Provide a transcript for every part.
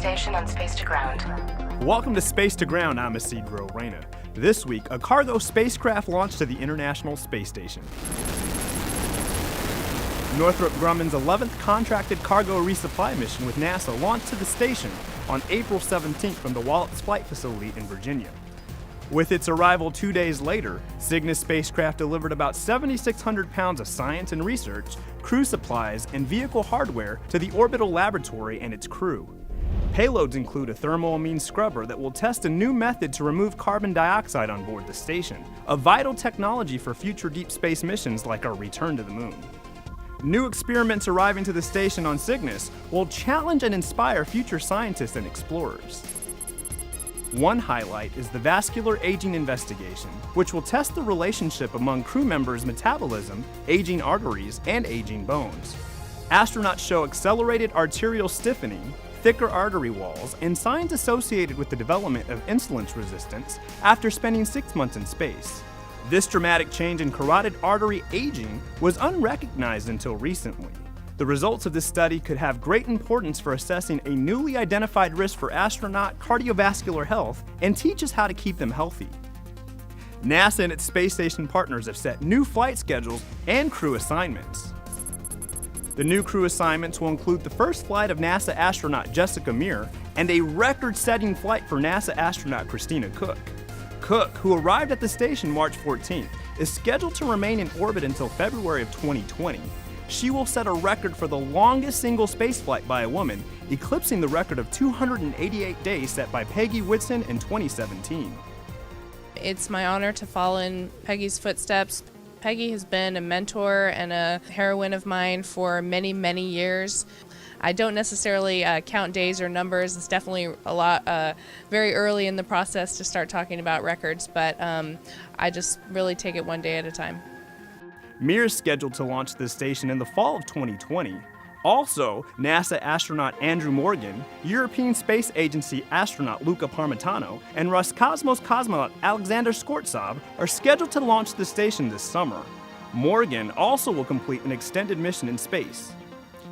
station on Space to Ground. Welcome to Space to Ground. I'm Isidro Reyna. This week, a cargo spacecraft launched to the International Space Station. Northrop Grumman's 11th contracted cargo resupply mission with NASA launched to the station on April 17th from the Wallops Flight Facility in Virginia. With its arrival 2 days later, Cygnus spacecraft delivered about 7,600 pounds of science and research, crew supplies, and vehicle hardware to the orbital laboratory and its crew. Payloads include a thermoamine scrubber that will test a new method to remove carbon dioxide on board the station, a vital technology for future deep space missions like our return to the moon. New experiments arriving to the station on Cygnus will challenge and inspire future scientists and explorers. One highlight is the Vascular Aging Investigation, which will test the relationship among crew members' metabolism, aging arteries, and aging bones. Astronauts show accelerated arterial stiffening, thicker artery walls, and signs associated with the development of insulin resistance after spending 6 months in space. This dramatic change in carotid artery aging was unrecognized until recently. The results of this study could have great importance for assessing a newly identified risk for astronaut cardiovascular health and teach us how to keep them healthy. NASA and its space station partners have set new flight schedules and crew assignments. The new crew assignments will include the first flight of NASA astronaut Jessica Meir and a record-setting flight for NASA astronaut Christina Koch. Koch, who arrived at the station March 14th, is scheduled to remain in orbit until February of 2020. She will set a record for the longest single spaceflight by a woman, eclipsing the record of 288 days set by Peggy Whitson in 2017. It's my honor to follow in Peggy's footsteps. Peggy has been a mentor and a heroine of mine for many, many years. I don't necessarily count days or numbers. It's definitely a lot, very early in the process to start talking about records, but I just really take it one day at a time. Meir is scheduled to launch the station in the fall of 2020. Also, NASA astronaut Andrew Morgan, European Space Agency astronaut Luca Parmitano, and Roscosmos cosmonaut Alexander Skvortsov are scheduled to launch the station this summer. Morgan also will complete an extended mission in space.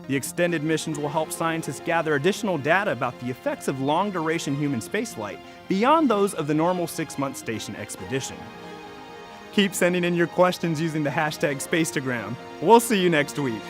The extended missions will help scientists gather additional data about the effects of long-duration human spaceflight beyond those of the normal 6-month station expedition. Keep sending in your questions using the hashtag SpacetoGround. We'll see you next week.